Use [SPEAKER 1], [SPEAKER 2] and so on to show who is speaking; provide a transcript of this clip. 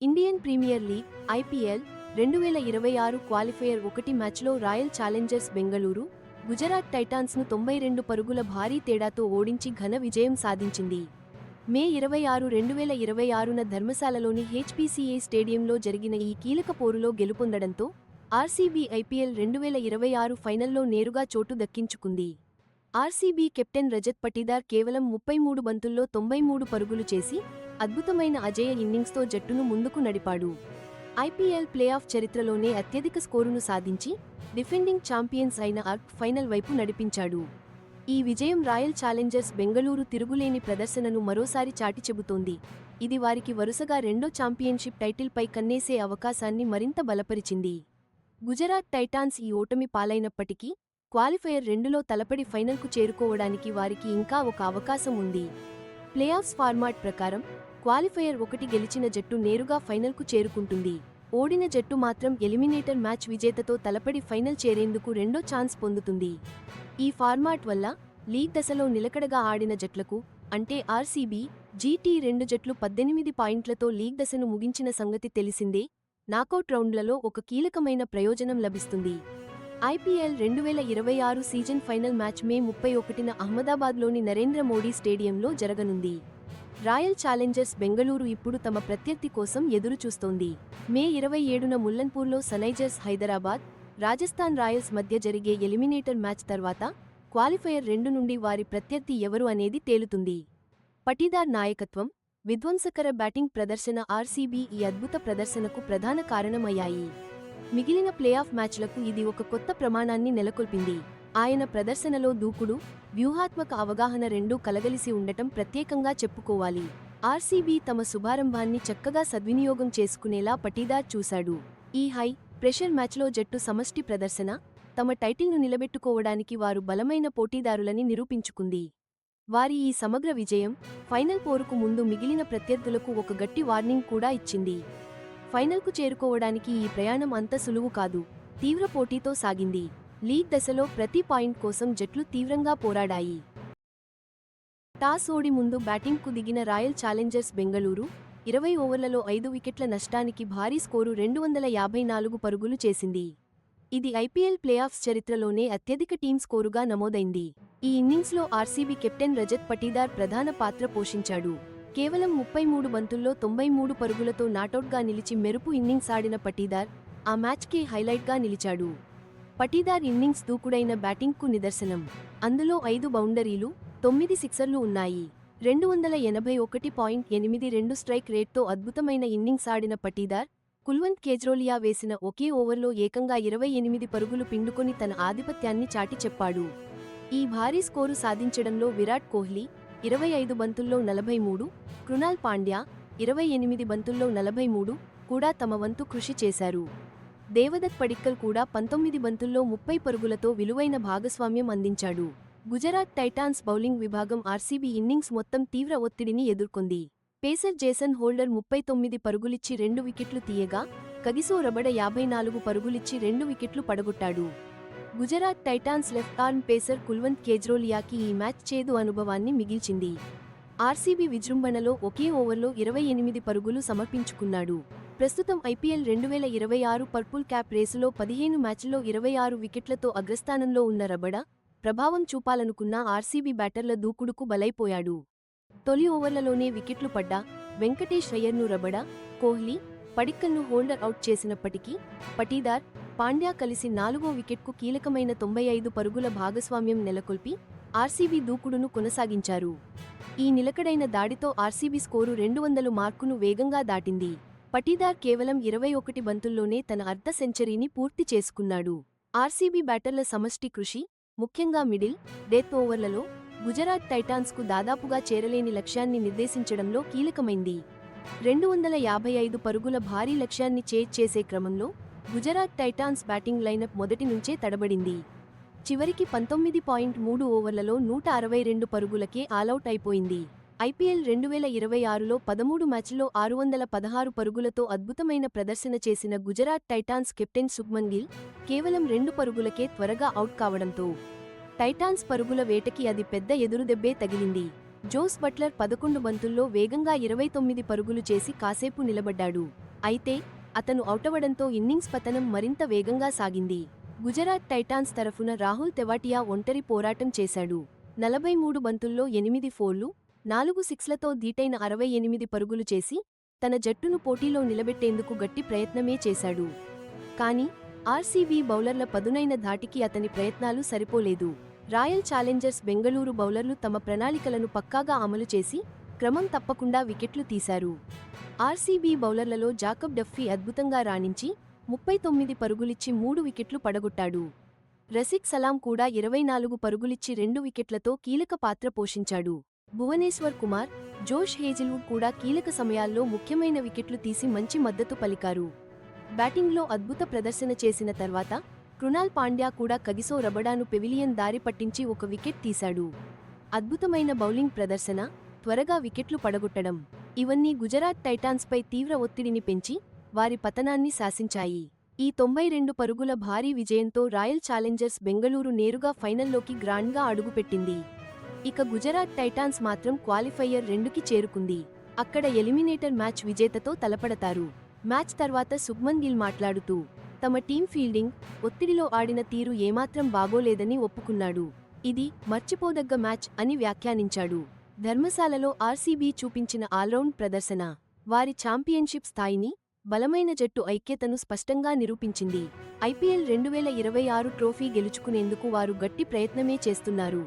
[SPEAKER 1] Indian Premier League IPL 2026 qualifier 1 మ్యాచ్లో royal challengers Bengaluru Gujarat టైటాన్స్ను 92 పరుగుల భారీ తేడాతో ఓడించి ఘన విజయం సాధించింది. మే 26, 2026న ధర్మశాలలోని హెచ్పీసీఏ స్టేడియంలో జరిగిన ఈ కీలక పోరులో గెలుపొందడంతో ఆర్సీబీ ఐపీఎల్ 2026 ఫైనల్లో నేరుగా చోటు దక్కించుకుంది. ఆర్సీబీ కెప్టెన్ రజత్ పటీదార్ కేవలం 33 బంతుల్లో 93 పరుగులు చేసి అద్భుతమైన అజేయ ఇన్నింగ్స్తో జట్టును ముందుకు నడిపాడు. ఐపీఎల్ ప్లేఆఫ్ చరిత్రలోనే అత్యధిక స్కోరును సాధించి డిఫెండింగ్ ఛాంపియన్స్ అయిన ఆర్క్ ఫైనల్ వైపు నడిపించాడు. ఈ విజయం రాయల్ ఛాలెంజర్స్ బెంగళూరు తిరుగులేని ప్రదర్శనను మరోసారి చాటి చెబుతోంది. ఇది వారికి వరుసగా రెండో ఛాంపియన్షిప్ టైటిల్పై కన్నేసే అవకాశాన్ని మరింత బలపరిచింది. గుజరాత్ టైటాన్స్ ఈ ఓటమి పాలైనప్పటికీ క్వాలిఫైయర్ 2లో తలపడి ఫైనల్కు చేరుకోవడానికి వారికి ఇంకా ఒక అవకాశం ఉంది. ప్లేఆఫ్స్ ఫార్మాట్ ప్రకారం క్వాలిఫైయర్ 1 గెలిచిన జట్టు నేరుగా ఫైనల్కు చేరుకుంటుంది. ఓడిన జట్టు మాత్రం ఎలిమినేటర్ మ్యాచ్ విజేతతో తలపడి ఫైనల్ చేరేందుకు రెండో ఛాన్స్ పొందుతుంది. ఈ ఫార్మాట్ వల్ల లీగ్ దశలో నిలకడగా ఆడిన జట్లకు, అంటే ఆర్సీబీ, జీటీ రెండు జట్లు 18 పాయింట్లతో లీగ్ దశను ముగించిన సంగతి తెలిసిందే. నాకౌట్ రౌండ్లలో ఒక కీలకమైన ప్రయోజనం లభిస్తుంది. ఐపీఎల్ 2026 సీజన్ ఫైనల్ మ్యాచ్ మే 31న అహ్మదాబాద్లోని నరేంద్ర మోడీ స్టేడియంలో జరగనుంది. రాయల్ ఛాలెంజర్స్ బెంగళూరు ఇప్పుడు తమ ప్రత్యర్థి కోసం ఎదురుచూస్తోంది. మే 27న ముల్లన్పూర్లో సన్రైజర్స్ హైదరాబాద్, రాజస్థాన్ రాయల్స్ మధ్య జరిగే ఎలిమినేటర్ మ్యాచ్ తర్వాత క్వాలిఫైయర్ 2 నుండి వారి ప్రత్యర్థి ఎవరు అనేది తేలుతుంది. పటీదార్ నాయకత్వం, విధ్వంసకర బ్యాటింగ్ ప్రదర్శన ఆర్సీబీ ఈ అద్భుత ప్రదర్శనకు ప్రధాన కారణమయ్యాయి. మిగిలిన ప్లేఆఫ్ మ్యాచ్లకు ఇది ఒక కొత్త ప్రమాణాన్ని నెలకొల్పింది. ఆయన ప్రదర్శనలో దూకుడు, వ్యూహాత్మక అవగాహన రెండూ కలగలిసి ఉండటం ప్రత్యేకంగా చెప్పుకోవాలి. ఆర్సీబీ తమ శుభారంభాన్ని చక్కగా సద్వినియోగం చేసుకునేలా పటీదార్ చూశాడు. ఈ హై ప్రెషర్ మ్యాచ్లో జట్టు సమష్టి ప్రదర్శన తమ టైటిల్ను నిలబెట్టుకోవడానికి వారు బలమైన పోటీదారులని నిరూపించుకుంది. వారి ఈ సమగ్ర విజయం ఫైనల్ పోరుకు ముందు మిగిలిన ప్రత్యర్థులకు ఒక గట్టి వార్నింగ్ కూడా ఇచ్చింది. ఫైనల్కు చేరుకోవడానికి ఈ ప్రయాణం అంత సులువు కాదు. తీవ్ర పోటీతో సాగింది. లీగ్ దశలో ప్రతి పాయింట్ కోసం జట్లు తీవ్రంగా పోరాడాయి. టాస్ ఓడి ముందు బ్యాటింగ్కు దిగిన రాయల్ ఛాలెంజర్స్ బెంగళూరు 20 ఓవర్లలో 5 వికెట్ల నష్టానికి భారీ స్కోరు 254 పరుగులు చేసింది. ఇది ఐపీఎల్ ప్లేఆఫ్స్ చరిత్రలోనే అత్యధిక టీం స్కోరుగా నమోదైంది. ఈ ఇన్నింగ్స్లో ఆర్సీబీ కెప్టెన్ రజత్ పటీదార్ ప్రధాన పాత్ర పోషించాడు. కేవలం 33 బంతుల్లో 93 పరుగులతో నాటౌట్గా నిలిచి మెరుపు ఇన్నింగ్స్ ఆడిన పటీదార్ ఆ మ్యాచ్కే హైలైట్గా నిలిచాడు. పటీదార్ ఇన్నింగ్స్ దూకుడైన బ్యాటింగ్కు నిదర్శనం. అందులో 5 బౌండరీలు, 9 సిక్సర్లు ఉన్నాయి. 281.82 స్ట్రైక్ రేట్తో అద్భుతమైన ఇన్నింగ్స్ ఆడిన పటీదార్ కుల్వంత్ కేజ్రోలియా వేసిన ఒకే ఓవర్లో ఏకంగా 28 పరుగులు పిండుకొని తన ఆధిపత్యాన్ని చాటి చెప్పాడు. ఈ భారీ స్కోరు సాధించడంలో విరాట్ కోహ్లీ 25 బంతుల్లో 43, కృణాల్ పాండ్యా 28 బంతుల్లో 43 కూడా తమ వంతు కృషి చేశారు. దేవదత్ పడిక్కల్ కూడా 19 బంతుల్లో 30 పరుగులతో విలువైన భాగస్వామ్యం అందించాడు. గుజరాత్ టైటాన్స్ బౌలింగ్ విభాగం ఆర్సీబీ ఇన్నింగ్స్ మొత్తం తీవ్ర ఒత్తిడిని ఎదుర్కొంది. పేసర్ జేసన్ హోల్డర్ 39 పరుగులిచ్చి 2 వికెట్లు తీయగా, కగిసో రబడ 54 పరుగులిచ్చి 2 వికెట్లు పడగొట్టాడు. Gujarat Titans left arm pacer Kulwant కేజ్రోలియాకి ఈ మ్యాచ్ చేదు అనుభవాన్ని మిగిల్చింది. ఆర్సీబీ విజృంభణలో ఒకే ఓవర్లో 28 పరుగులు సమర్పించుకున్నాడు. ప్రస్తుతం ఐపీఎల్ 2026 పర్పుల్ క్యాప్ రేసులో 15 మ్యాచ్ల్లో 26 వికెట్లతో అగ్రస్థానంలో ఉన్న రబడ ప్రభావం చూపాలనుకున్న ఆర్సీబీ బ్యాటర్ల దూకుడుకు బలైపోయాడు. తొలి ఓవర్లలోనే వికెట్లు పడ్డా వెంకటేష్ అయ్యర్ను రబడ, కోహ్లీ, పడిక్కల్ను హోల్డర్ అవుట్ చేసినప్పటికీ పటీదార్, పాండ్యా కలిసి 4వ వికెట్కు కీలకమైన 95 పరుగుల భాగస్వామ్యం నెలకొల్పి ఆర్సీబీ దూకుడును కొనసాగించారు. ఈ నిలకడైన దాడితో ఆర్సీబీ స్కోరు 200 మార్కును వేగంగా దాటింది. పటీదార్ కేవలం 21 బంతుల్లోనే తన అర్ధ సెంచరీని పూర్తి చేసుకున్నాడు. ఆర్సీబీ బ్యాటర్ల సమష్టి కృషి, ముఖ్యంగా మిడిల్, డెత్ ఓవర్లలో గుజరాత్ టైటాన్స్కు దాదాపుగా చేరలేని లక్ష్యాన్ని నిర్దేశించడంలో కీలకమైంది. 255 పరుగుల భారీ లక్ష్యాన్ని చేసే క్రమంలో గుజరాత్ టైటాన్స్ బ్యాటింగ్ లైనప్ మొదటి నుంచే తడబడింది. చివరికి 19.3 ఓవర్లలో 162 పరుగులకే ఆలౌట్ అయిపోయింది. ఐపీఎల్ 2026లో 13 మ్యాచ్ల్లో 616 పరుగులతో అద్భుతమైన ప్రదర్శన చేసిన గుజరాత్ టైటాన్స్ కెప్టెన్ శుభ్మన్ గిల్ కేవలం 2 పరుగులకే త్వరగా అవుట్ కావడంతో టైటాన్స్ పరుగుల వేటకి అది పెద్ద ఎదురుదెబ్బే తగిలింది. జోస్ బట్లర్ 11 బంతుల్లో వేగంగా 29 పరుగులు చేసి కాసేపు నిలబడ్డాడు. అయితే అతను ఔటవడంతో ఇన్నింగ్స్ పతనం మరింత వేగంగా సాగింది. గుజరాత్ టైటాన్స్ తరఫున రాహుల్ తెవాటియా ఒంటరి పోరాటం చేశాడు. 43 బంతుల్లో 8 ఫోర్లు, 4 సిక్స్లతో దీటైన 68 పరుగులు చేసి తన జట్టును పోటీలో నిలబెట్టేందుకు గట్టి ప్రయత్నమే చేశాడు. కానీ ఆర్సీబీ బౌలర్ల పదునైన ధాటికి అతని ప్రయత్నాలు సరిపోలేదు. రాయల్ ఛాలెంజర్స్ బెంగళూరు బౌలర్లు తమ ప్రణాళికలను పక్కాగా అమలు చేసి క్రమం తప్పకుండా వికెట్లు తీశారు. ఆర్సీబీ బౌలర్లలో జాకబ్ డఫీ అద్భుతంగా రాణించి 39 పరుగులిచ్చి 3 వికెట్లు పడగొట్టాడు. రసిక్ సలాం కూడా 24 పరుగులిచ్చి 2 వికెట్లతో కీలక పాత్ర పోషించాడు. భువనేశ్వర్ కుమార్, జోష్ హేజిల్వుడ్ కూడా కీలక సమయాల్లో ముఖ్యమైన వికెట్లు తీసి మంచి మద్దతు పలికారు. బ్యాటింగ్లో అద్భుత ప్రదర్శన చేసిన తర్వాత కృణాల్ పాండ్యా కూడా కగిసో రబడాను పెవిలియన్ దారి పట్టించి ఒక వికెట్ తీశాడు. అద్భుతమైన బౌలింగ్ ప్రదర్శన, త్వరగా వికెట్లు పడగొట్టడం ఇవన్నీ గుజరాత్ టైటాన్స్పై తీవ్ర ఒత్తిడిని పెంచి వారి పతనాన్ని శాసించాయి. ఈ 92 పరుగుల భారీ విజయంతో రాయల్ ఛాలెంజర్స్ బెంగళూరు నేరుగా ఫైనల్లోకి గ్రాండ్గా అడుగుపెట్టింది. ఇక గుజరాత్ టైటాన్స్ మాత్రం క్వాలిఫైయర్ 2కి చేరుకుంది. అక్కడ ఎలిమినేటర్ మ్యాచ్ విజేతతో తలపడతారు. మ్యాచ్ తర్వాత శుభ్మన్ గిల్ మాట్లాడుతూ తమ టీం ఫీల్డింగ్, ఒత్తిడిలో ఆడిన తీరు ఏమాత్రం బాగోలేదని ఒప్పుకున్నాడు. ఇది మర్చిపోదగ్గ మ్యాచ్ అని వ్యాఖ్యానించాడు. ధర్మశాలలో ఆర్సీబీ చూపించిన ఆల్రౌండ్ ప్రదర్శన వారి ఛాంపియన్షిప్ స్థాయిని, బలమైన జట్టు ఐక్యతను స్పష్టంగా నిరూపించింది. ఐపీఎల్ 2026 ట్రోఫీ గెలుచుకునేందుకు వారు గట్టి ప్రయత్నమే చేస్తున్నారు.